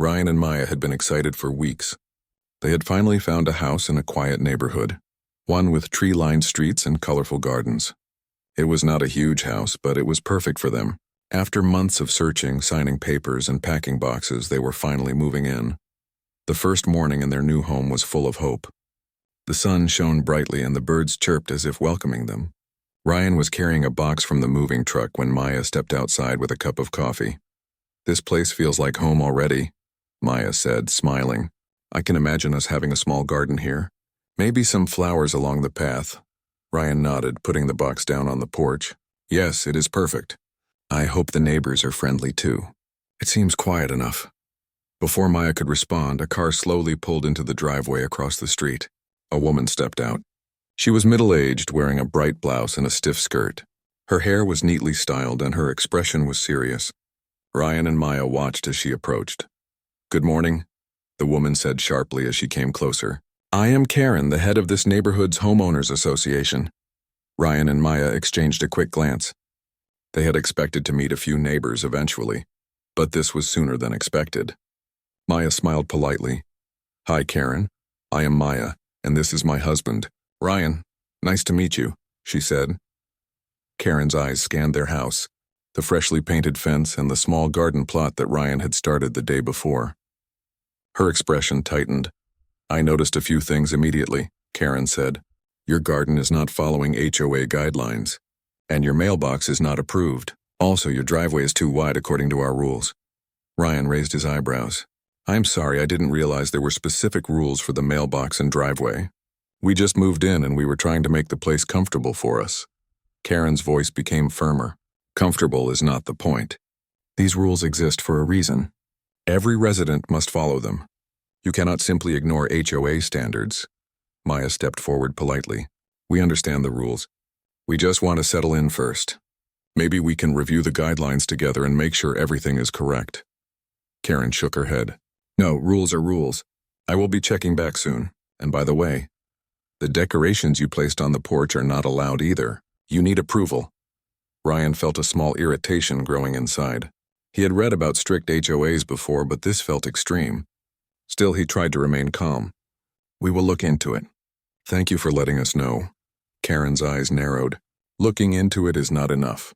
Ryan and Maya had been excited for weeks. They had finally found a house in a quiet neighborhood, one with tree-lined streets and colorful gardens. It was not a huge house, but it was perfect for them. After months of searching, signing papers, and packing boxes, they were finally moving in. The first morning in their new home was full of hope. The sun shone brightly and the birds chirped as if welcoming them. Ryan was carrying a box from the moving truck when Maya stepped outside with a cup of coffee. "This place feels like home already," Maya said, smiling. "I can imagine us having a small garden here. Maybe some flowers along the path." Ryan nodded, putting the box down on the porch. "Yes, it is perfect. I hope the neighbors are friendly too. It seems quiet enough." Before Maya could respond, a car slowly pulled into the driveway across the street. A woman stepped out. She was middle-aged, wearing a bright blouse and a stiff skirt. Her hair was neatly styled and her expression was serious. Ryan and Maya watched as she approached. "Good morning," the woman said sharply as she came closer. "I am Karen, the head of this neighborhood's homeowners association." Ryan and Maya exchanged a quick glance. They had expected to meet a few neighbors eventually, but this was sooner than expected. Maya smiled politely. "Hi, Karen. I am Maya, and this is my husband, Ryan. Nice to meet you," she said. Karen's eyes scanned their house, the freshly painted fence and the small garden plot that Ryan had started the day before. Her expression tightened. "I noticed a few things immediately," Karen said. "Your garden is not following HOA guidelines, and your mailbox is not approved. Also, your driveway is too wide according to our rules." Ryan raised his eyebrows. "I'm sorry, I didn't realize there were specific rules for the mailbox and driveway. We just moved in and we were trying to make the place comfortable for us." Karen's voice became firmer. "Comfortable is not the point. These rules exist for a reason. Every resident must follow them. You cannot simply ignore HOA standards." Maya stepped forward politely. "We understand the rules. We just want to settle in first. Maybe we can review the guidelines together and make sure everything is correct." Karen shook her head. "No, rules are rules. I will be checking back soon. And by the way, the decorations you placed on the porch are not allowed either. You need approval." Ryan felt a small irritation growing inside. He had read about strict HOAs before, but this felt extreme. Still, he tried to remain calm. "We will look into it. Thank you for letting us know." Karen's eyes narrowed. "Looking into it is not enough.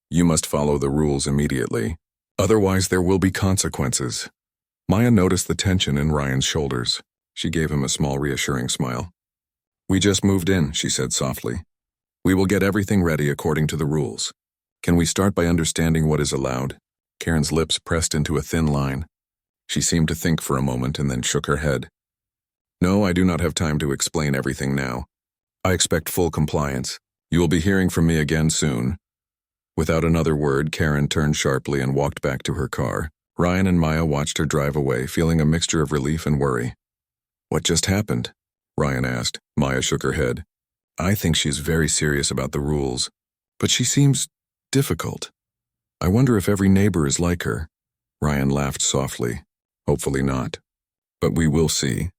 You must follow the rules immediately. Otherwise, there will be consequences." Maya noticed the tension in Ryan's shoulders. She gave him a small reassuring smile. "We just moved in," she said softly. "We will get everything ready according to the rules. Can we start by understanding what is allowed?" Karen's lips pressed into a thin line. She seemed to think for a moment and then shook her head. "No, I do not have time to explain everything now. I expect full compliance. You will be hearing from me again soon." Without another word, Karen turned sharply and walked back to her car. Ryan and Maya watched her drive away, feeling a mixture of relief and worry. "What just happened?" Ryan asked. Maya shook her head. "I think she's very serious about the rules, but she seems difficult. I wonder if every neighbor is like her." Ryan laughed softly. "Hopefully not. But we will see.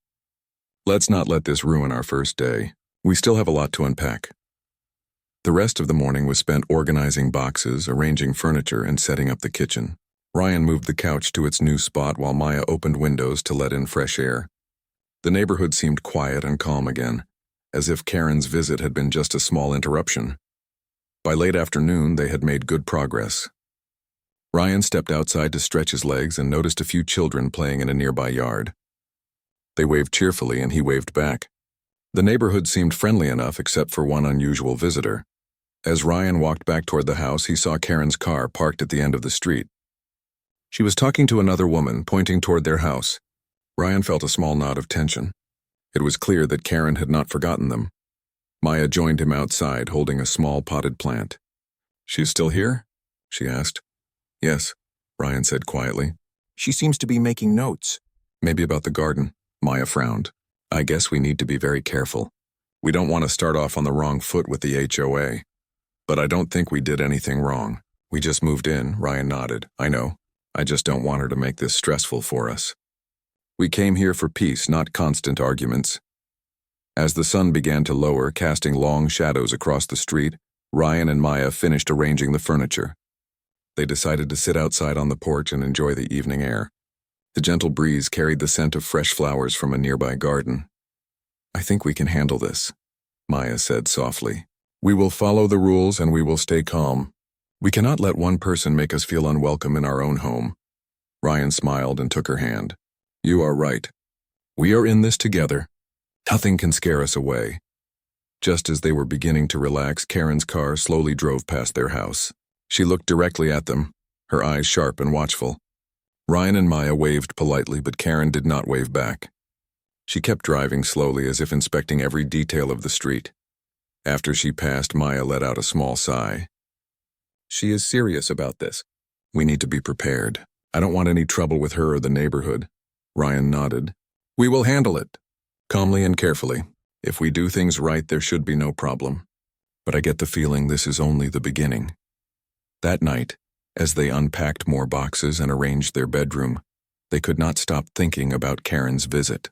Let's not let this ruin our first day. We still have a lot to unpack." The rest of the morning was spent organizing boxes, arranging furniture, and setting up the kitchen. Ryan moved the couch to its new spot while Maya opened windows to let in fresh air. The neighborhood seemed quiet and calm again, as if Karen's visit had been just a small interruption. By late afternoon, they had made good progress. Ryan stepped outside to stretch his legs and noticed a few children playing in a nearby yard. They waved cheerfully and he waved back. The neighborhood seemed friendly enough except for one unusual visitor. As Ryan walked back toward the house, he saw Karen's car parked at the end of the street. She was talking to another woman, pointing toward their house. Ryan felt a small knot of tension. It was clear that Karen had not forgotten them. Maya joined him outside, holding a small potted plant. "She's still here?" she asked. "Yes," Ryan said quietly. "She seems to be making notes." "Maybe about the garden." Maya frowned. "I guess we need to be very careful. We don't want to start off on the wrong foot with the HOA. But I don't think we did anything wrong. We just moved in," Ryan nodded. "I know. I just don't want her to make this stressful for us. We came here for peace, not constant arguments." As the sun began to lower, casting long shadows across the street, Ryan and Maya finished arranging the furniture. They decided to sit outside on the porch and enjoy the evening air. The gentle breeze carried the scent of fresh flowers from a nearby garden. "I think we can handle this," Maya said softly. "We will follow the rules and we will stay calm. We cannot let one person make us feel unwelcome in our own home." Ryan smiled and took her hand. "You are right. We are in this together. Nothing can scare us away." Just as they were beginning to relax, Karen's car slowly drove past their house. She looked directly at them, her eyes sharp and watchful. Ryan and Maya waved politely, but Karen did not wave back. She kept driving slowly as if inspecting every detail of the street. After she passed, Maya let out a small sigh. "She is serious about this. We need to be prepared. I don't want any trouble with her or the neighborhood." Ryan nodded. "We will handle it, calmly and carefully. If we do things right, there should be no problem. But I get the feeling this is only the beginning." That night, as they unpacked more boxes and arranged their bedroom, they could not stop thinking about Karen's visit.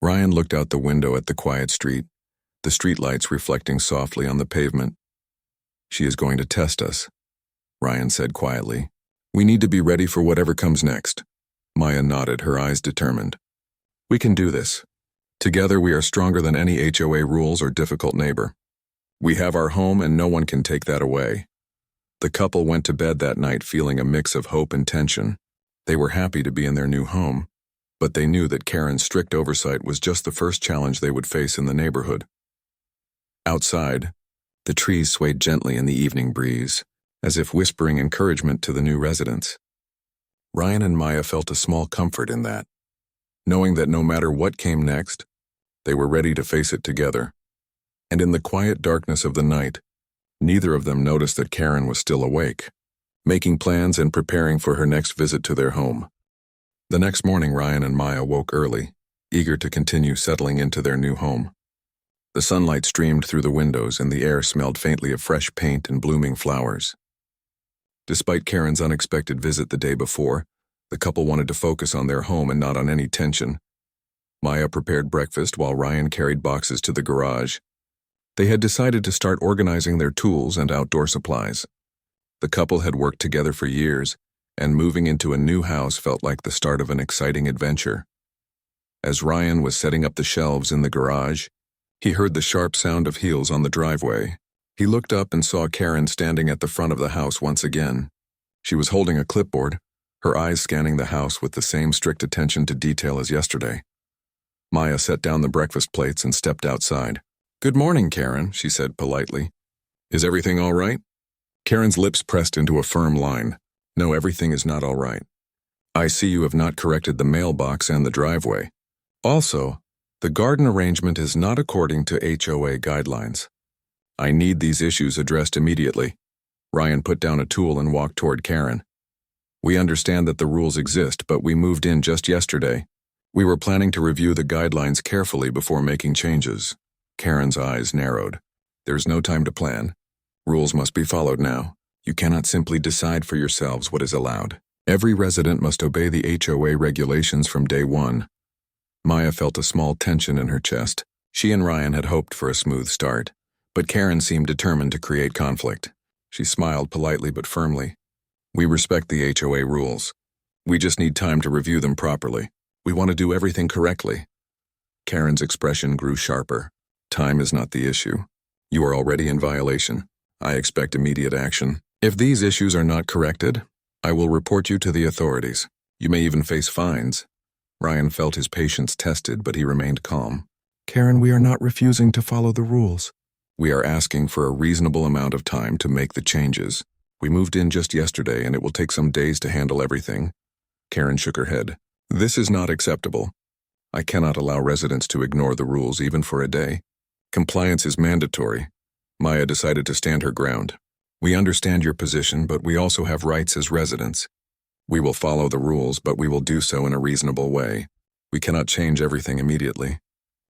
Ryan looked out the window at the quiet street, the streetlights reflecting softly on the pavement. "She is going to test us," Ryan said quietly. "We need to be ready for whatever comes next." Maya nodded, her eyes determined. "We can do this. Together we are stronger than any HOA rules or difficult neighbor. We have our home and no one can take that away." The couple went to bed that night feeling a mix of hope and tension. They were happy to be in their new home, but they knew that Karen's strict oversight was just the first challenge they would face in the neighborhood. Outside, the trees swayed gently in the evening breeze, as if whispering encouragement to the new residents. Ryan and Maya felt a small comfort in that, knowing that no matter what came next, they were ready to face it together. And in the quiet darkness of the night, neither of them noticed that Karen was still awake, making plans and preparing for her next visit to their home. The next morning, Ryan and Maya woke early, eager to continue settling into their new home. The sunlight streamed through the windows and the air smelled faintly of fresh paint and blooming flowers. Despite Karen's unexpected visit the day before, the couple wanted to focus on their home and not on any tension. Maya prepared breakfast while Ryan carried boxes to the garage. They had decided to start organizing their tools and outdoor supplies. The couple had worked together for years, and moving into a new house felt like the start of an exciting adventure. As Ryan was setting up the shelves in the garage, he heard the sharp sound of heels on the driveway. He looked up and saw Karen standing at the front of the house once again. She was holding a clipboard, her eyes scanning the house with the same strict attention to detail as yesterday. Maya set down the breakfast plates and stepped outside. "Good morning, Karen," she said politely. "Is everything all right?" Karen's lips pressed into a firm line. "No, everything is not all right. I see you have not corrected the mailbox and the driveway. Also, the garden arrangement is not according to HOA guidelines. I need these issues addressed immediately." Ryan put down a tool and walked toward Karen. "We understand that the rules exist, but we moved in just yesterday. We were planning to review the guidelines carefully before making changes." Karen's eyes narrowed. "There's no time to plan. Rules must be followed now. You cannot simply decide for yourselves what is allowed. Every resident must obey the HOA regulations from day one." Maya felt a small tension in her chest. She and Ryan had hoped for a smooth start, but Karen seemed determined to create conflict. She smiled politely but firmly. "We respect the HOA rules. We just need time to review them properly. We want to do everything correctly." Karen's expression grew sharper. "Time is not the issue. You are already in violation. I expect immediate action. If these issues are not corrected, I will report you to the authorities. You may even face fines." Ryan felt his patience tested, but he remained calm. "Karen, we are not refusing to follow the rules. We are asking for a reasonable amount of time to make the changes. We moved in just yesterday and it will take some days to handle everything." Karen shook her head. "This is not acceptable. I cannot allow residents to ignore the rules even for a day. Compliance is mandatory." Maya decided to stand her ground. "We understand your position, but we also have rights as residents. We will follow the rules, but we will do so in a reasonable way. We cannot change everything immediately."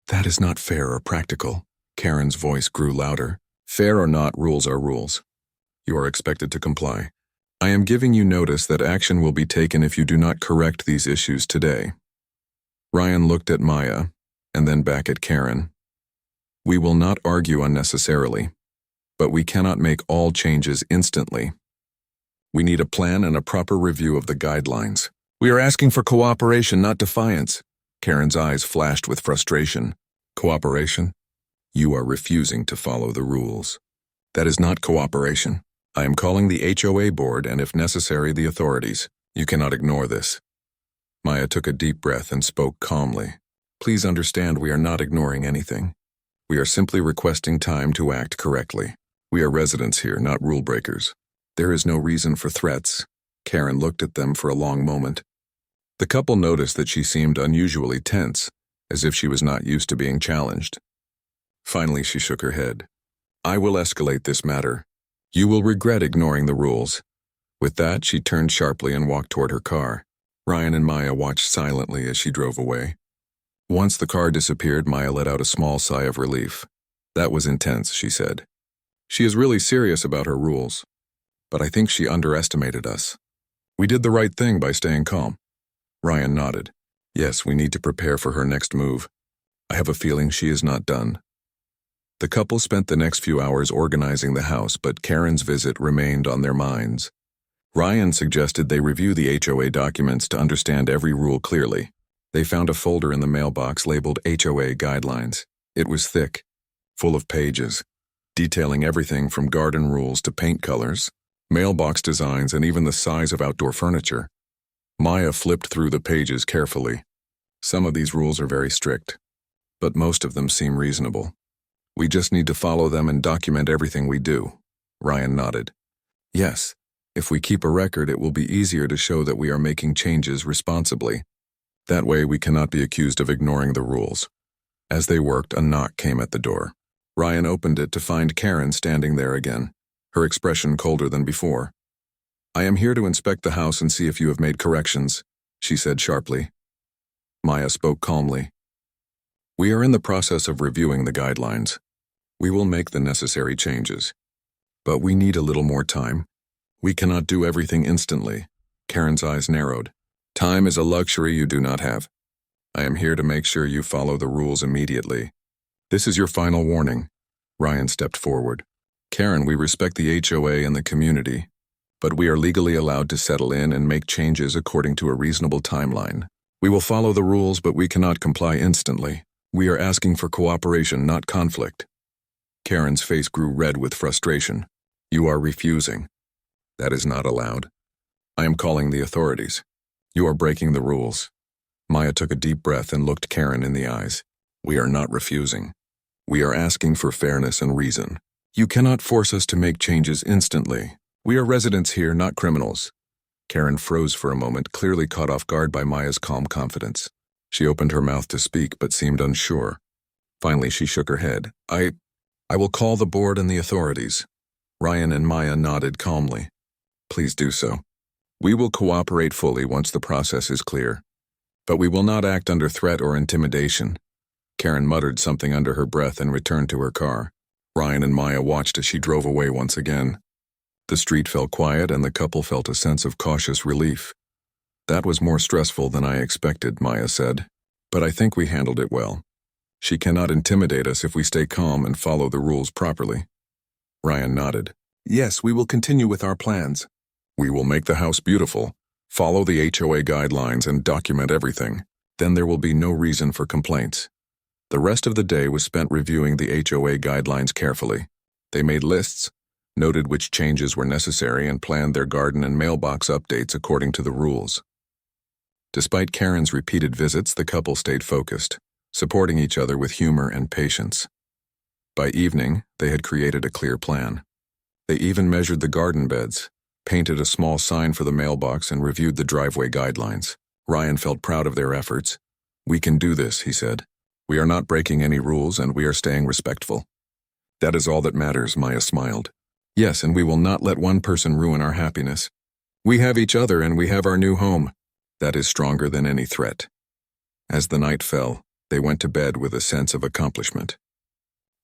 "That is not fair or practical." Karen's voice grew louder. "Fair or not, rules are rules. You are expected to comply. I am giving you notice that action will be taken if you do not correct these issues today." Ryan looked at Maya, and then back at Karen. "We will not argue unnecessarily, but we cannot make all changes instantly. We need a plan and a proper review of the guidelines. We are asking for cooperation, not defiance. Karen's eyes flashed with frustration. Cooperation? You are refusing to follow the rules. That is not cooperation. I am calling the HOA board and, if necessary, the authorities. You cannot ignore this. Maya took a deep breath and spoke calmly. Please understand, we are not ignoring anything. We are simply requesting time to act correctly. We are residents here, not rule breakers. There is no reason for threats. Karen looked at them for a long moment. The couple noticed that she seemed unusually tense, as if she was not used to being challenged. Finally, she shook her head. I will escalate this matter. You will regret ignoring the rules. With that, she turned sharply and walked toward her car. Ryan and Maya watched silently as she drove away. Once the car disappeared, Maya let out a small sigh of relief. That was intense, she said. She is really serious about her rules. But I think she underestimated us. We did the right thing by staying calm. Ryan nodded. Yes, we need to prepare for her next move. I have a feeling she is not done. The couple spent the next few hours organizing the house, but Karen's visit remained on their minds. Ryan suggested they review the HOA documents to understand every rule clearly. They found a folder in the mailbox labeled HOA Guidelines. It was thick, full of pages, detailing everything from garden rules to paint colors, mailbox designs, and even the size of outdoor furniture. Maya flipped through the pages carefully. Some of these rules are very strict, but most of them seem reasonable. We just need to follow them and document everything we do. Ryan nodded. Yes, if we keep a record, it will be easier to show that we are making changes responsibly. That way, we cannot be accused of ignoring the rules. As they worked, a knock came at the door. Ryan opened it to find Karen standing there again, her expression colder than before. I am here to inspect the house and see if you have made corrections, she said sharply. Maya spoke calmly. We are in the process of reviewing the guidelines. We will make the necessary changes. But we need a little more time. We cannot do everything instantly. Karen's eyes narrowed. Time is a luxury you do not have. I am here to make sure you follow the rules immediately. This is your final warning. Ryan stepped forward. Karen, we respect the HOA and the community, but we are legally allowed to settle in and make changes according to a reasonable timeline. We will follow the rules, but we cannot comply instantly. We are asking for cooperation, not conflict. Karen's face grew red with frustration. You are refusing. That is not allowed. I am calling the authorities. You are breaking the rules. Maya took a deep breath and looked Karen in the eyes. We are not refusing. We are asking for fairness and reason. You cannot force us to make changes instantly. We are residents here, not criminals. Karen froze for a moment, clearly caught off guard by Maya's calm confidence. She opened her mouth to speak, but seemed unsure. Finally, she shook her head. I will call the board and the authorities. Ryan and Maya nodded calmly. Please do so. We will cooperate fully once the process is clear. But we will not act under threat or intimidation. Karen muttered something under her breath and returned to her car. Ryan and Maya watched as she drove away once again. The street fell quiet and the couple felt a sense of cautious relief. That was more stressful than I expected, Maya said. But I think we handled it well. She cannot intimidate us if we stay calm and follow the rules properly. Ryan nodded. Yes, we will continue with our plans. We will make the house beautiful, follow the HOA guidelines, and document everything. Then there will be no reason for complaints. The rest of the day was spent reviewing the HOA guidelines carefully. They made lists, noted which changes were necessary, and planned their garden and mailbox updates according to the rules. Despite Karen's repeated visits, the couple stayed focused, supporting each other with humor and patience. By evening, they had created a clear plan. They even measured the garden beds, painted a small sign for the mailbox, and reviewed the driveway guidelines. Ryan felt proud of their efforts. We can do this, he said. We are not breaking any rules and we are staying respectful. That is all that matters, Maya smiled. Yes, and we will not let one person ruin our happiness. We have each other and we have our new home. That is stronger than any threat. As the night fell, they went to bed with a sense of accomplishment.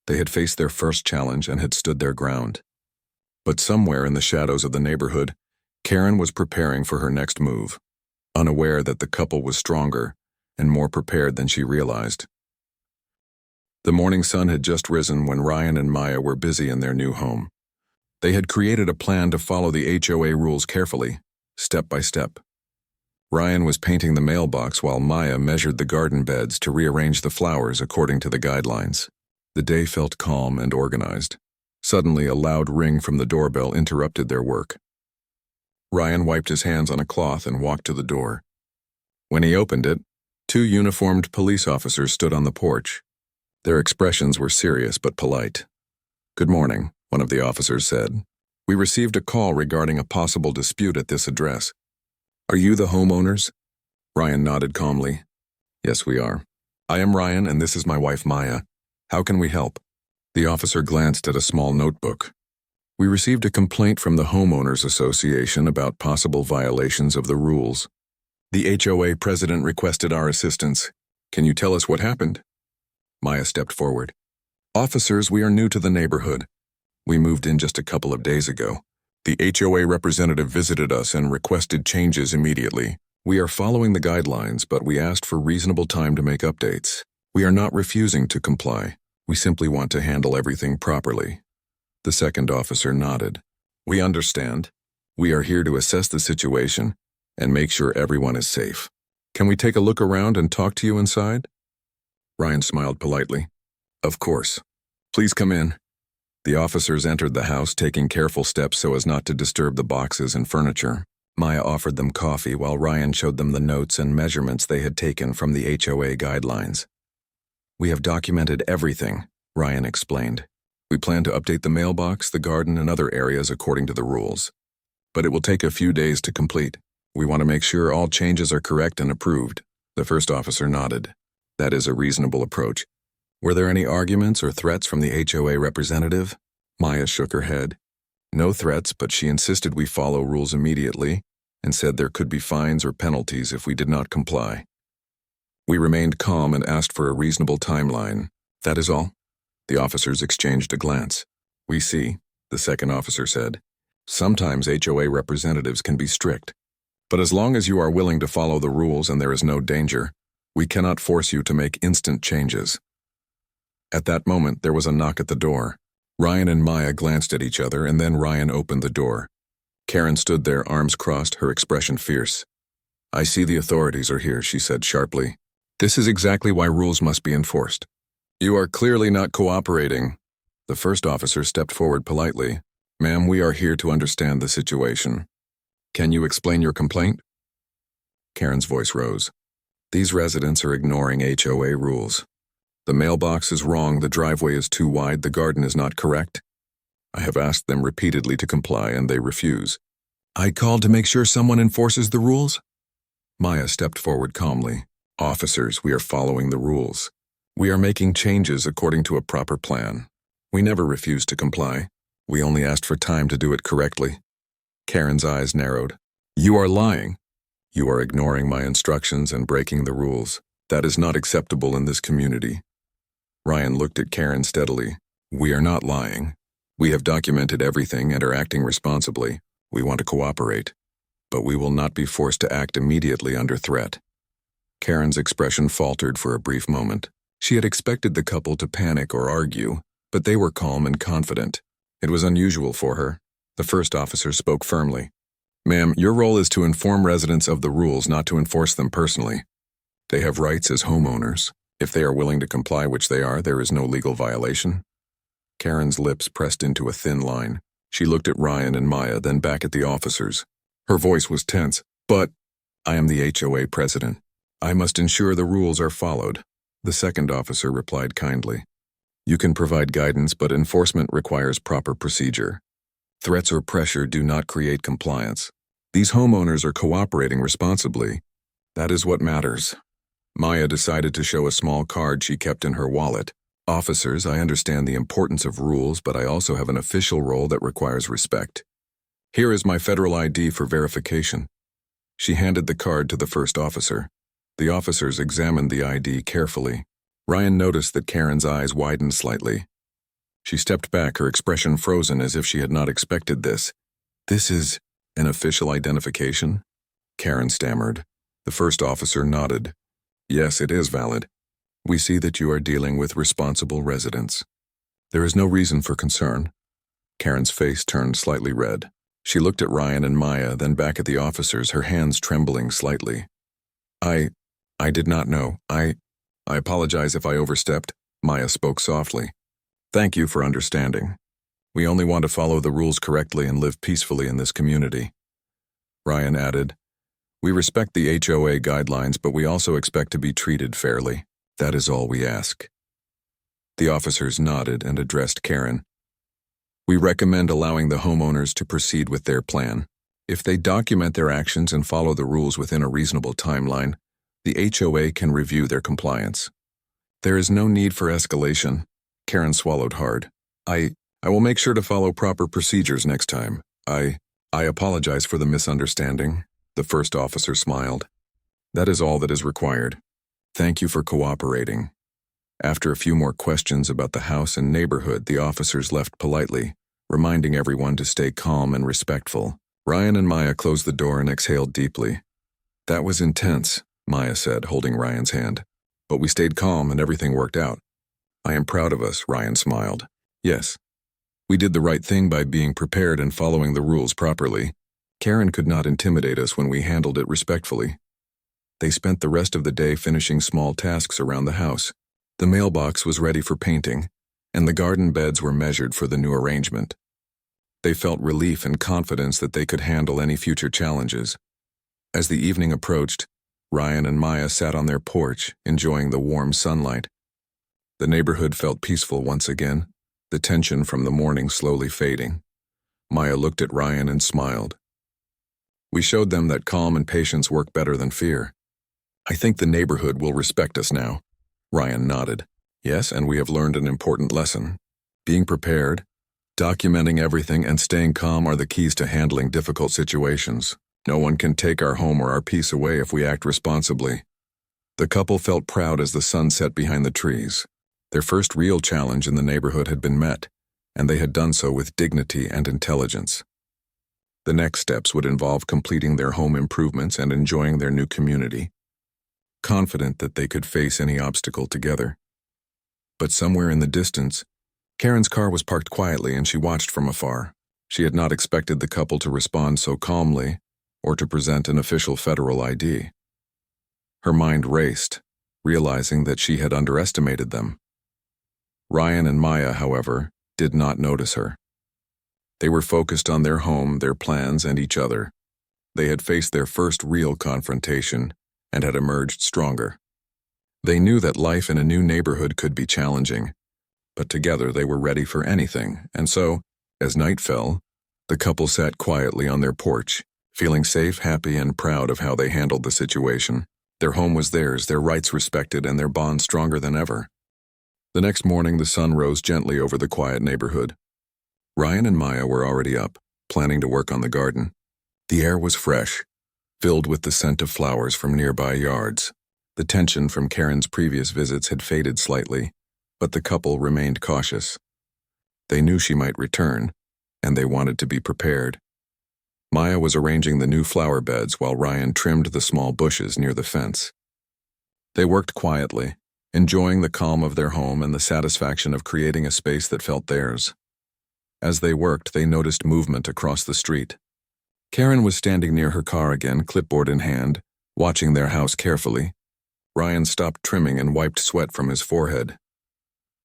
They had faced their first challenge and had stood their ground. But somewhere in the shadows of the neighborhood, Karen was preparing for her next move, unaware that the couple was stronger and more prepared than she realized. The morning sun had just risen when Ryan and Maya were busy in their new home. They had created a plan to follow the HOA rules carefully, step by step. Ryan was painting the mailbox while Maya measured the garden beds to rearrange the flowers according to the guidelines. The day felt calm and organized. Suddenly, a loud ring from the doorbell interrupted their work. Ryan wiped his hands on a cloth and walked to the door. When he opened it, 2 uniformed police officers stood on the porch. Their expressions were serious but polite. "Good morning," one of the officers said. "We received a call regarding a possible dispute at this address. Are you the homeowners?" Ryan nodded calmly. "Yes, we are. I am Ryan, and this is my wife Maya. How can we help?" The officer glanced at a small notebook. "We received a complaint from the Homeowners Association about possible violations of the rules. The HOA president requested our assistance. Can you tell us what happened?" Maya stepped forward. "Officers, we are new to the neighborhood. We moved in just a couple of days ago. The HOA representative visited us and requested changes immediately. We are following the guidelines, but we asked for reasonable time to make updates. We are not refusing to comply. We simply want to handle everything properly." The second officer nodded. "We understand. We are here to assess the situation and make sure everyone is safe. Can we take a look around and talk to you inside?" Ryan smiled politely. "Of course. Please come in." The officers entered the house, taking careful steps so as not to disturb the boxes and furniture. Maya offered them coffee while Ryan showed them the notes and measurements they had taken from the HOA guidelines. "We have documented everything," Ryan explained. "We plan to update the mailbox, the garden, and other areas according to the rules. But it will take a few days to complete. We want to make sure all changes are correct and approved." The first officer nodded. "That is a reasonable approach. Were there any arguments or threats from the HOA representative?" Maya shook her head. "No threats, but she insisted we follow rules immediately and said there could be fines or penalties if we did not comply. We remained calm and asked for a reasonable timeline. That is all." The officers exchanged a glance. "We see," the second officer said. "Sometimes HOA representatives can be strict. But as long as you are willing to follow the rules and there is no danger, we cannot force you to make instant changes." At that moment, there was a knock at the door. Ryan and Maya glanced at each other, and then Ryan opened the door. Karen stood there, arms crossed, her expression fierce. "I see the authorities are here," she said sharply. "This is exactly why rules must be enforced. You are clearly not cooperating." The first officer stepped forward politely. "Ma'am, we are here to understand the situation. Can you explain your complaint?" Karen's voice rose. "These residents are ignoring HOA rules. The mailbox is wrong, the driveway is too wide, the garden is not correct. I have asked them repeatedly to comply and they refuse." "I called to make sure someone enforces the rules?" Maya stepped forward calmly. "Officers, we are following the rules. We are making changes according to a proper plan. We never refused to comply. We only asked for time to do it correctly." Karen's eyes narrowed. "You are lying. You are ignoring my instructions and breaking the rules. That is not acceptable in this community." Ryan looked at Karen steadily. "We are not lying. We have documented everything and are acting responsibly. We want to cooperate. But we will not be forced to act immediately under threat." Karen's expression faltered for a brief moment. She had expected the couple to panic or argue, but they were calm and confident. It was unusual for her. The first officer spoke firmly. "Ma'am, your role is to inform residents of the rules, not to enforce them personally. They have rights as homeowners. If they are willing to comply, which they are, there is no legal violation." Karen's lips pressed into a thin line. She looked at Ryan and Maya, then back at the officers. Her voice was tense. "But I am the HOA president. I must ensure the rules are followed." The second officer replied kindly. "You can provide guidance, but enforcement requires proper procedure. Threats or pressure do not create compliance. These homeowners are cooperating responsibly. That is what matters." Maya decided to show a small card she kept in her wallet. "Officers, I understand the importance of rules, but I also have an official role that requires respect. Here is my federal ID for verification." She handed the card to the first officer. The officers examined the ID carefully. Ryan noticed that Karen's eyes widened slightly. She stepped back, her expression frozen as if she had not expected this. "This is an official identification?" Karen stammered. The first officer nodded. "Yes, it is valid. We see that you are dealing with responsible residents. There is no reason for concern." Karen's face turned slightly red. She looked at Ryan and Maya, then back at the officers, her hands trembling slightly. I did not know. I apologize if I overstepped, Maya spoke softly. Thank you for understanding. We only want to follow the rules correctly and live peacefully in this community. Ryan added, We respect the HOA guidelines, but we also expect to be treated fairly. That is all we ask. The officers nodded and addressed Karen. We recommend allowing the homeowners to proceed with their plan. If they document their actions and follow the rules within a reasonable timeline, the HOA can review their compliance. There is no need for escalation. Karen swallowed hard. I will make sure to follow proper procedures next time. I apologize for the misunderstanding. The first officer smiled. That is all that is required. Thank you for cooperating. After a few more questions about the house and neighborhood, the officers left politely, reminding everyone to stay calm and respectful. Ryan and Maya closed the door and exhaled deeply. That was intense, Maya said, holding Ryan's hand. But we stayed calm and everything worked out. I am proud of us, Ryan smiled. Yes. We did the right thing by being prepared and following the rules properly. Karen could not intimidate us when we handled it respectfully. They spent the rest of the day finishing small tasks around the house. The mailbox was ready for painting, and the garden beds were measured for the new arrangement. They felt relief and confidence that they could handle any future challenges. As the evening approached, Ryan and Maya sat on their porch, enjoying the warm sunlight. The neighborhood felt peaceful once again, the tension from the morning slowly fading. Maya looked at Ryan and smiled. We showed them that calm and patience work better than fear. I think the neighborhood will respect us now. Ryan nodded. Yes, and we have learned an important lesson. Being prepared, documenting everything, and staying calm are the keys to handling difficult situations. No one can take our home or our peace away if we act responsibly. The couple felt proud as the sun set behind the trees. Their first real challenge in the neighborhood had been met, and they had done so with dignity and intelligence. The next steps would involve completing their home improvements and enjoying their new community, confident that they could face any obstacle together. But somewhere in the distance, Karen's car was parked quietly and she watched from afar. She had not expected the couple to respond so calmly or to present an official federal ID. Her mind raced, realizing that she had underestimated them. Ryan and Maya, however, did not notice her. They were focused on their home, their plans, and each other. They had faced their first real confrontation and had emerged stronger. They knew that life in a new neighborhood could be challenging, but together they were ready for anything, and so, as night fell, the couple sat quietly on their porch, feeling safe, happy, and proud of how they handled the situation. Their home was theirs, their rights respected, and their bond stronger than ever. The next morning, the sun rose gently over the quiet neighborhood. Ryan and Maya were already up, planning to work on the garden. The air was fresh, filled with the scent of flowers from nearby yards. The tension from Karen's previous visits had faded slightly, but the couple remained cautious. They knew she might return, and they wanted to be prepared. Maya was arranging the new flower beds while Ryan trimmed the small bushes near the fence. They worked quietly, enjoying the calm of their home and the satisfaction of creating a space that felt theirs. As they worked, they noticed movement across the street. Karen was standing near her car again, clipboard in hand, watching their house carefully. Ryan stopped trimming and wiped sweat from his forehead.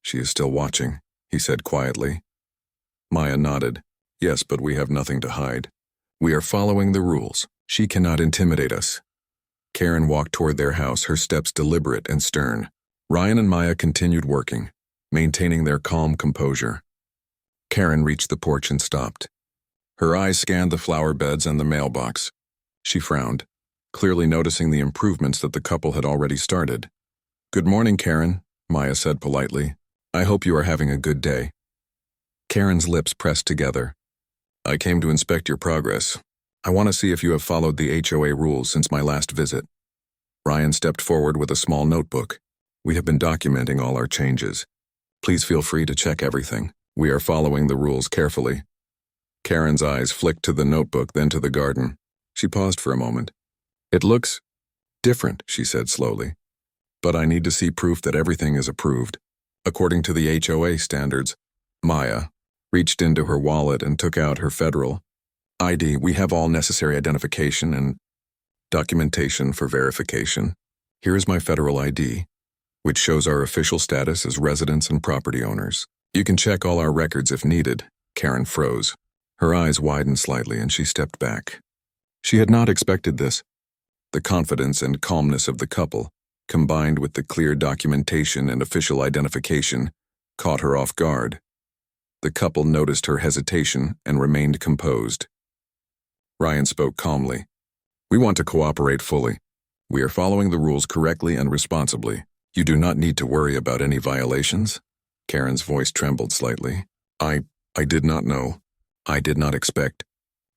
She is still watching, he said quietly. Maya nodded. Yes, but we have nothing to hide. We are following the rules. She cannot intimidate us. Karen walked toward their house, her steps deliberate and stern. Ryan and Maya continued working, maintaining their calm composure. Karen reached the porch and stopped. Her eyes scanned the flower beds and the mailbox. She frowned, clearly noticing the improvements that the couple had already started. Good morning, Karen, Maya said politely. I hope you are having a good day. Karen's lips pressed together. I came to inspect your progress. I want to see if you have followed the HOA rules since my last visit. Ryan stepped forward with a small notebook. We have been documenting all our changes. Please feel free to check everything. We are following the rules carefully. Karen's eyes flicked to the notebook, then to the garden. She paused for a moment. It looks different, she said slowly. But I need to see proof that everything is approved. According to the HOA standards, Maya reached into her wallet and took out her federal ID, we have all necessary identification and documentation for verification. Here is my federal ID, which shows our official status as residents and property owners. You can check all our records if needed. Karen froze. Her eyes widened slightly and she stepped back. She had not expected this. The confidence and calmness of the couple, combined with the clear documentation and official identification, caught her off guard. The couple noticed her hesitation and remained composed. Ryan spoke calmly. We want to cooperate fully. We are following the rules correctly and responsibly. You do not need to worry about any violations. Karen's voice trembled slightly. I did not know. I did not expect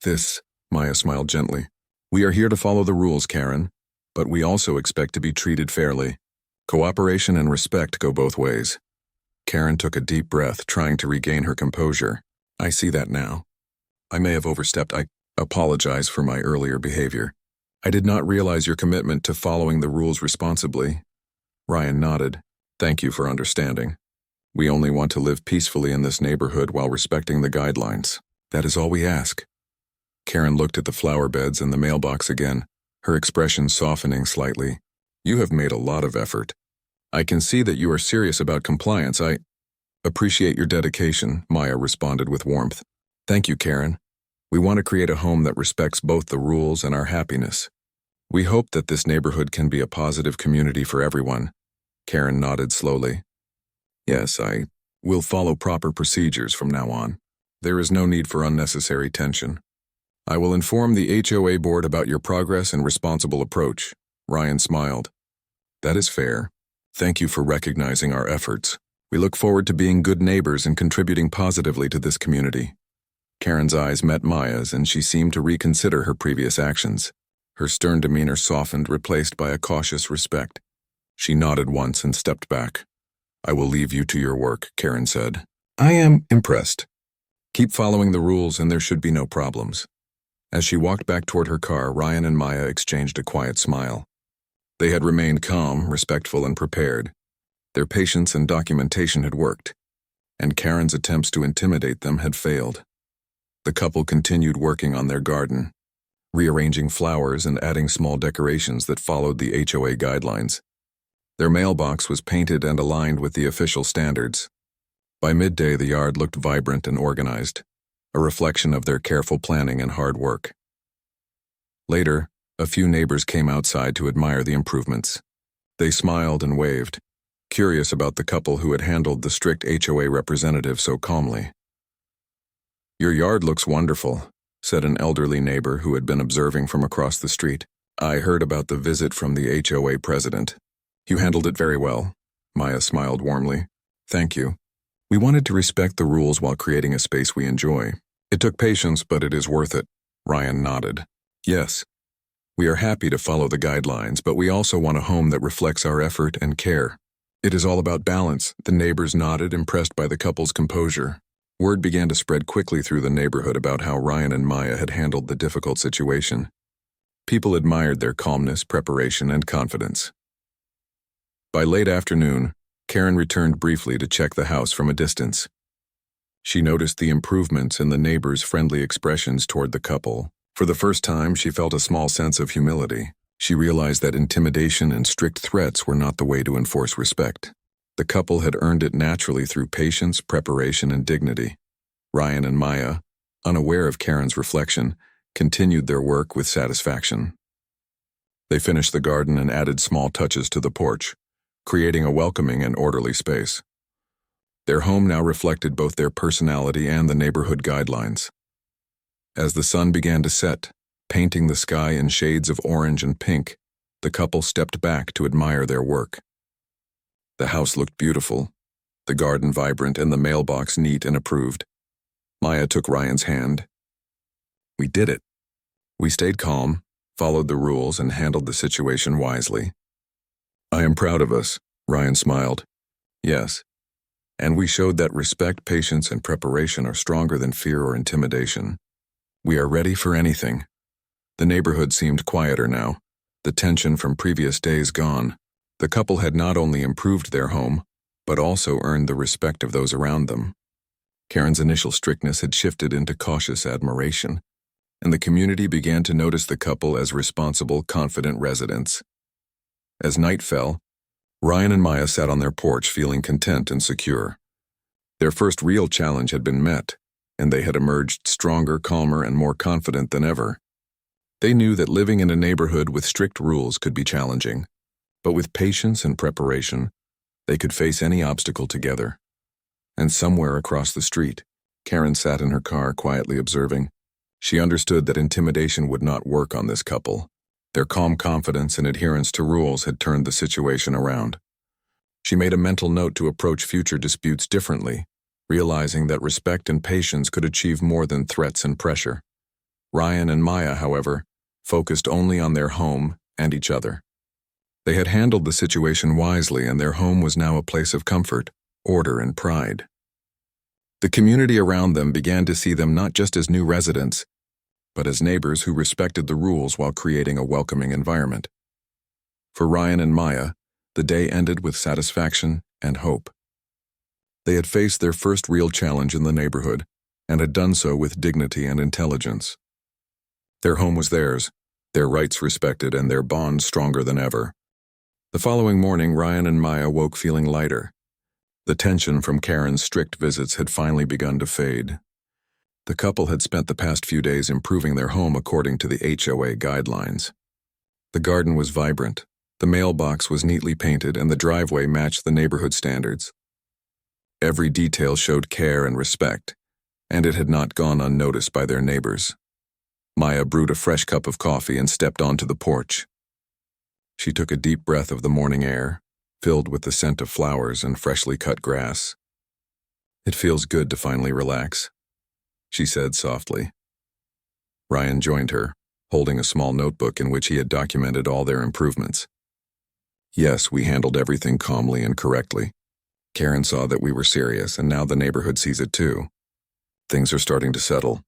this. Maya smiled gently. We are here to follow the rules, Karen, but we also expect to be treated fairly. Cooperation and respect go both ways. Karen took a deep breath, trying to regain her composure. I see that now. I may have overstepped. I apologize for my earlier behavior. I did not realize your commitment to following the rules responsibly. Ryan nodded. Thank you for understanding. We only want to live peacefully in this neighborhood while respecting the guidelines. That is all we ask. Karen looked at the flower beds and the mailbox again, her expression softening slightly. You have made a lot of effort. I can see that you are serious about compliance. I appreciate your dedication, Maya responded with warmth. Thank you, Karen. We want to create a home that respects both the rules and our happiness. We hope that this neighborhood can be a positive community for everyone. Karen nodded slowly. Yes, I will follow proper procedures from now on. There is no need for unnecessary tension. I will inform the HOA board about your progress and responsible approach. Ryan smiled. That is fair. Thank you for recognizing our efforts. We look forward to being good neighbors and contributing positively to this community. Karen's eyes met Maya's and she seemed to reconsider her previous actions. Her stern demeanor softened, replaced by a cautious respect. She nodded once and stepped back. I will leave you to your work, Karen said. I am impressed. Keep following the rules and there should be no problems. As she walked back toward her car, Ryan and Maya exchanged a quiet smile. They had remained calm, respectful, and prepared. Their patience and documentation had worked, and Karen's attempts to intimidate them had failed. The couple continued working on their garden, rearranging flowers and adding small decorations that followed the HOA guidelines. Their mailbox was painted and aligned with the official standards. By midday, the yard looked vibrant and organized, a reflection of their careful planning and hard work. Later, a few neighbors came outside to admire the improvements. They smiled and waved, curious about the couple who had handled the strict HOA representative so calmly. Your yard looks wonderful, said an elderly neighbor who had been observing from across the street. I heard about the visit from the HOA president. You handled it very well. Maya smiled warmly. Thank you. We wanted to respect the rules while creating a space we enjoy. It took patience, but it is worth it. Ryan nodded. Yes. We are happy to follow the guidelines, but we also want a home that reflects our effort and care. It is all about balance. The neighbors nodded, impressed by the couple's composure. Word began to spread quickly through the neighborhood about how Ryan and Maya had handled the difficult situation. People admired their calmness, preparation, and confidence. By late afternoon, Karen returned briefly to check the house from a distance. She noticed the improvements in the neighbors' friendly expressions toward the couple. For the first time, she felt a small sense of humility. She realized that intimidation and strict threats were not the way to enforce respect. The couple had earned it naturally through patience, preparation, and dignity. Ryan and Maya, unaware of Karen's reflection, continued their work with satisfaction. They finished the garden and added small touches to the porch, creating a welcoming and orderly space. Their home now reflected both their personality and the neighborhood guidelines. As the sun began to set, painting the sky in shades of orange and pink, the couple stepped back to admire their work. The house looked beautiful, the garden vibrant, and the mailbox neat and approved. Maya took Ryan's hand. We did it. We stayed calm, followed the rules, and handled the situation wisely. I am proud of us, Ryan smiled. Yes. And we showed that respect, patience, and preparation are stronger than fear or intimidation. We are ready for anything. The neighborhood seemed quieter now, the tension from previous days gone. The couple had not only improved their home, but also earned the respect of those around them. Karen's initial strictness had shifted into cautious admiration. and the community began to notice the couple as responsible, confident residents. As night fell, Ryan and Maya sat on their porch feeling content and secure. Their first real challenge had been met, and they had emerged stronger, calmer, and more confident than ever. They knew that living in a neighborhood with strict rules could be challenging, but with patience and preparation, they could face any obstacle together. And somewhere across the street, Karen sat in her car quietly observing. She understood that intimidation would not work on this couple. Their calm confidence and adherence to rules had turned the situation around. She made a mental note to approach future disputes differently, realizing that respect and patience could achieve more than threats and pressure. Ryan and Maya, however, focused only on their home and each other. They had handled the situation wisely, and their home was now a place of comfort, order, and pride. The community around them began to see them not just as new residents, but as neighbors who respected the rules while creating a welcoming environment. For Ryan and Maya, the day ended with satisfaction and hope. They had faced their first real challenge in the neighborhood, and had done so with dignity and intelligence. Their home was theirs, their rights respected, and their bond stronger than ever. The following morning, Ryan and Maya woke feeling lighter. The tension from Karen's strict visits had finally begun to fade. The couple had spent the past few days improving their home according to the HOA guidelines. The garden was vibrant, the mailbox was neatly painted, and the driveway matched the neighborhood standards. Every detail showed care and respect, and it had not gone unnoticed by their neighbors. Maya brewed a fresh cup of coffee and stepped onto the porch. She took a deep breath of the morning air, filled with the scent of flowers and freshly cut grass. "It feels good to finally relax," she said softly. Ryan joined her, holding a small notebook in which he had documented all their improvements. "Yes, we handled everything calmly and correctly. Karen saw that we were serious, and now the neighborhood sees it too. Things are starting to settle."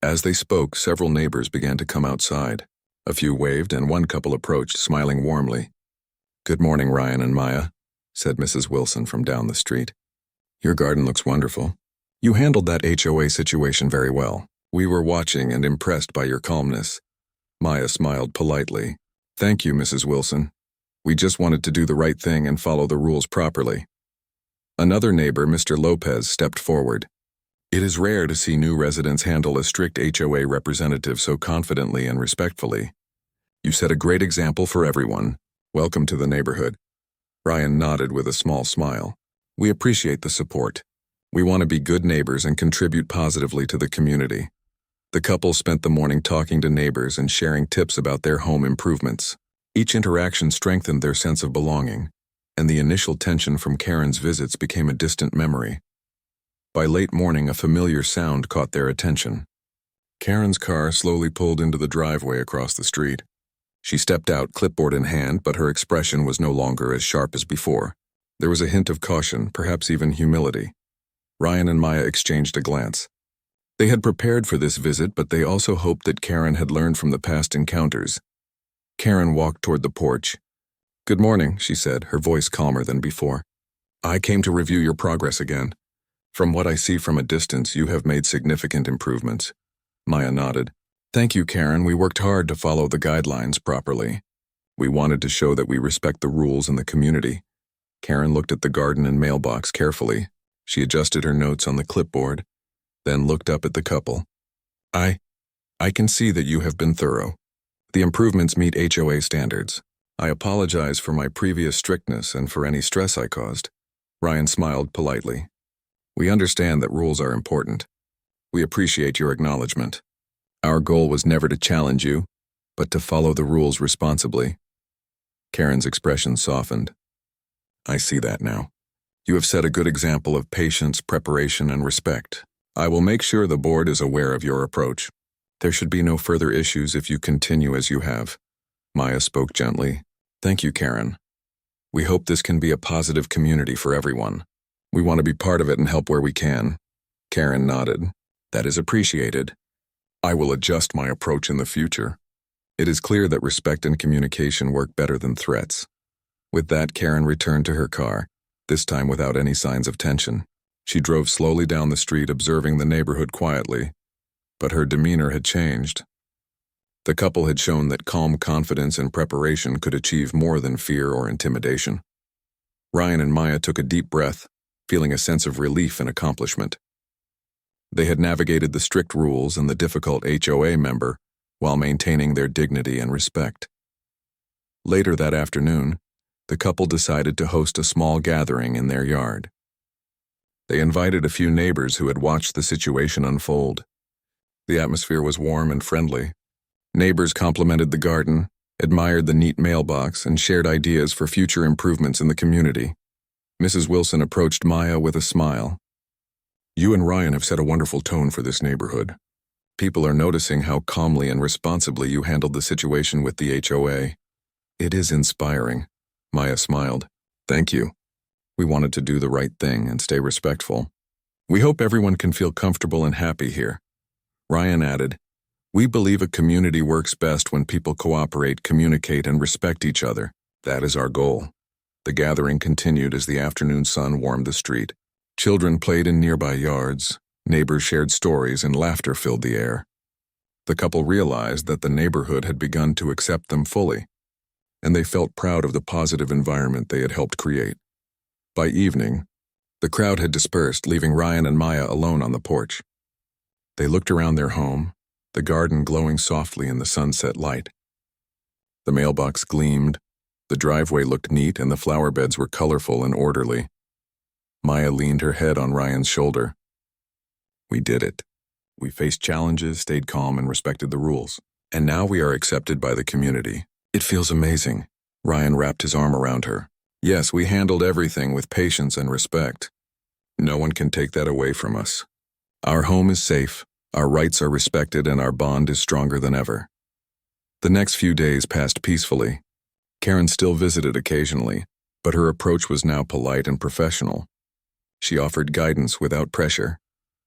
As they spoke, several neighbors began to come outside. A few waved, and one couple approached, smiling warmly. "Good morning, Ryan and Maya," said Mrs. Wilson from down the street. "Your garden looks wonderful. You handled that HOA situation very well. We were watching and impressed by your calmness." Maya smiled politely. "Thank you, Mrs. Wilson. We just wanted to do the right thing and follow the rules properly." Another neighbor, Mr. Lopez, stepped forward. "It is rare to see new residents handle a strict HOA representative so confidently and respectfully. You set a great example for everyone. Welcome to the neighborhood." Ryan nodded with a small smile. "We appreciate the support. We want to be good neighbors and contribute positively to the community." The couple spent the morning talking to neighbors and sharing tips about their home improvements. Each interaction strengthened their sense of belonging, and the initial tension from Karen's visits became a distant memory. By late morning, a familiar sound caught their attention. Karen's car slowly pulled into the driveway across the street. She stepped out, clipboard in hand, but her expression was no longer as sharp as before. There was a hint of caution, perhaps even humility. Ryan and Maya exchanged a glance. They had prepared for this visit, but they also hoped that Karen had learned from the past encounters. Karen walked toward the porch. "Good morning," she said, her voice calmer than before. "I came to review your progress again. From what I see from a distance, you have made significant improvements." Maya nodded. "Thank you, Karen. We worked hard to follow the guidelines properly. We wanted to show that we respect the rules in the community." Karen looked at the garden and mailbox carefully. She adjusted her notes on the clipboard, then looked up at the couple. I can see that you have been thorough. The improvements meet HOA standards. I apologize for my previous strictness and for any stress I caused." Ryan smiled politely. "We understand that rules are important. We appreciate your acknowledgement. Our goal was never to challenge you, but to follow the rules responsibly." Karen's expression softened. "I see that now. You have set a good example of patience, preparation, and respect. I will make sure the board is aware of your approach. There should be no further issues if you continue as you have." Maya spoke gently. "Thank you, Karen. We hope this can be a positive community for everyone. We want to be part of it and help where we can." Karen nodded. "That is appreciated. I will adjust my approach in the future. It is clear that respect and communication work better than threats." With that, Karen returned to her car, this time without any signs of tension. She drove slowly down the street, observing the neighborhood quietly. but her demeanor had changed. The couple had shown that calm confidence and preparation could achieve more than fear or intimidation. Ryan and Maya took a deep breath, feeling a sense of relief and accomplishment. They had navigated the strict rules and the difficult HOA member while maintaining their dignity and respect. Later that afternoon, the couple decided to host a small gathering in their yard. They invited a few neighbors who had watched the situation unfold. The atmosphere was warm and friendly. Neighbors complimented the garden, admired the neat mailbox, and shared ideas for future improvements in the community. Mrs. Wilson approached Maya with a smile. "You and Ryan have set a wonderful tone for this neighborhood. People are noticing how calmly and responsibly you handled the situation with the HOA. It is inspiring." Maya smiled. "Thank you. We wanted to do the right thing and stay respectful. We hope everyone can feel comfortable and happy here." Ryan added, "We believe a community works best when people cooperate, communicate, and respect each other. That is our goal." The gathering continued as the afternoon sun warmed the street. Children played in nearby yards, neighbors shared stories, and laughter filled the air. The couple realized that the neighborhood had begun to accept them fully, and they felt proud of the positive environment they had helped create. By evening, the crowd had dispersed, leaving Ryan and Maya alone on the porch. They looked around their home, the garden glowing softly in the sunset light. The mailbox gleamed, the driveway looked neat, and the flower beds were colorful and orderly. Maya leaned her head on Ryan's shoulder. "We did it. We faced challenges, stayed calm, and respected the rules. And now we are accepted by the community. It feels amazing." Ryan wrapped his arm around her. "Yes, we handled everything with patience and respect. No one can take that away from us. Our home is safe, our rights are respected, and our bond is stronger than ever." The next few days passed peacefully. Karen still visited occasionally, but her approach was now polite and professional. She offered guidance without pressure,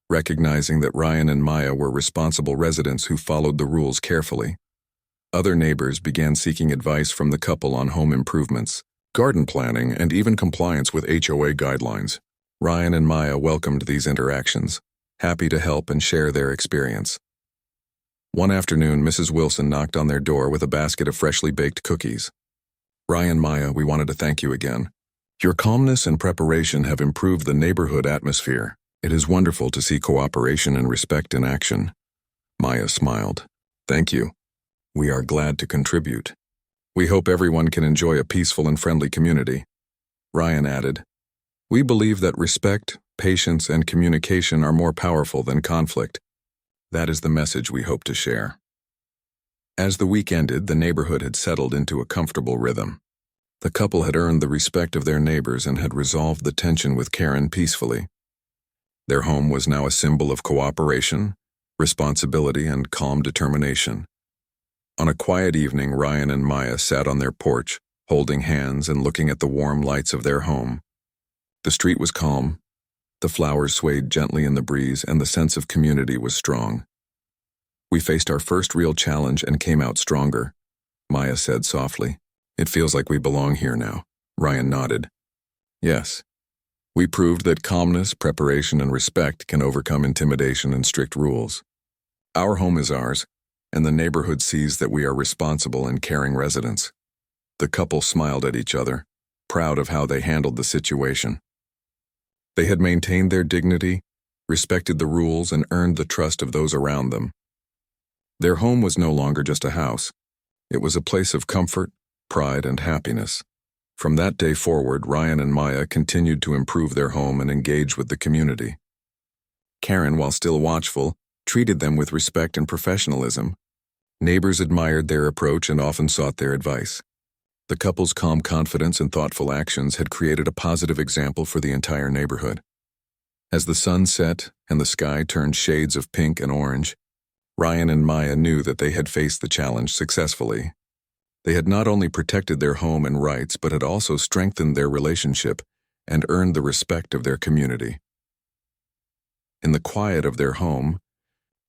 recognizing that Ryan and Maya were responsible residents who followed the rules carefully. Other neighbors began seeking advice from the couple on home improvements, garden planning, and even compliance with HOA guidelines. Ryan and Maya welcomed these interactions, happy to help and share their experience. One afternoon, Mrs. Wilson knocked on their door with a basket of freshly baked cookies. "Ryan, Maya, we wanted to thank you again. Your calmness and preparation have improved the neighborhood atmosphere. It is wonderful to see cooperation and respect in action." Maya smiled. "Thank you. We are glad to contribute. We hope everyone can enjoy a peaceful and friendly community." Ryan added, "We believe that respect, patience, and communication are more powerful than conflict. That is the message we hope to share." As the week ended, the neighborhood had settled into a comfortable rhythm. The couple had earned the respect of their neighbors and had resolved the tension with Karen peacefully. Their home was now a symbol of cooperation, responsibility, and calm determination. On a quiet evening, Ryan and Maya sat on their porch, holding hands and looking at the warm lights of their home. The street was calm, the flowers swayed gently in the breeze, and the sense of community was strong. "We faced our first real challenge and came out stronger," Maya said softly. "It feels like we belong here now." Ryan nodded. "Yes. We proved that calmness, preparation, and respect can overcome intimidation and strict rules. Our home is ours, and the neighborhood sees that we are responsible and caring residents." The couple smiled at each other, proud of how they handled the situation. They had maintained their dignity, respected the rules, and earned the trust of those around them. Their home was no longer just a house. It was a place of comfort, pride, and happiness. From that day forward, Ryan and Maya continued to improve their home and engage with the community. Karen, while still watchful, treated them with respect and professionalism. Neighbors admired their approach and often sought their advice. The couple's calm confidence and thoughtful actions had created a positive example for the entire neighborhood. As the sun set and the sky turned shades of pink and orange, Ryan and Maya knew that they had faced the challenge successfully. They had not only protected their home and rights, but had also strengthened their relationship and earned the respect of their community. In the quiet of their home,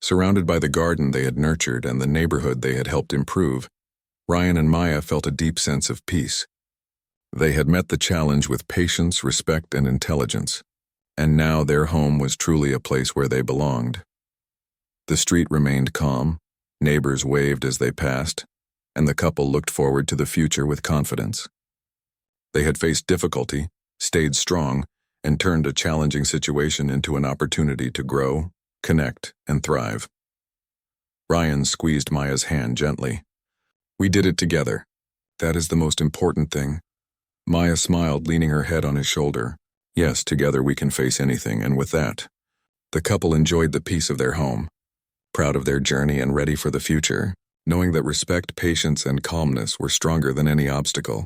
surrounded by the garden they had nurtured and the neighborhood they had helped improve, Ryan and Maya felt a deep sense of peace. They had met the challenge with patience, respect, and intelligence, and now their home was truly a place where they belonged. The street remained calm, neighbors waved as they passed, and the couple looked forward to the future with confidence. They had faced difficulty, stayed strong, and turned a challenging situation into an opportunity to grow, connect, and thrive. Ryan squeezed Maya's hand gently. "We did it together. That is the most important thing." Maya smiled, leaning her head on his shoulder. "Yes, together we can face anything," and with that, the couple enjoyed the peace of their home, proud of their journey and ready for the future, knowing that respect, patience, and calmness were stronger than any obstacle.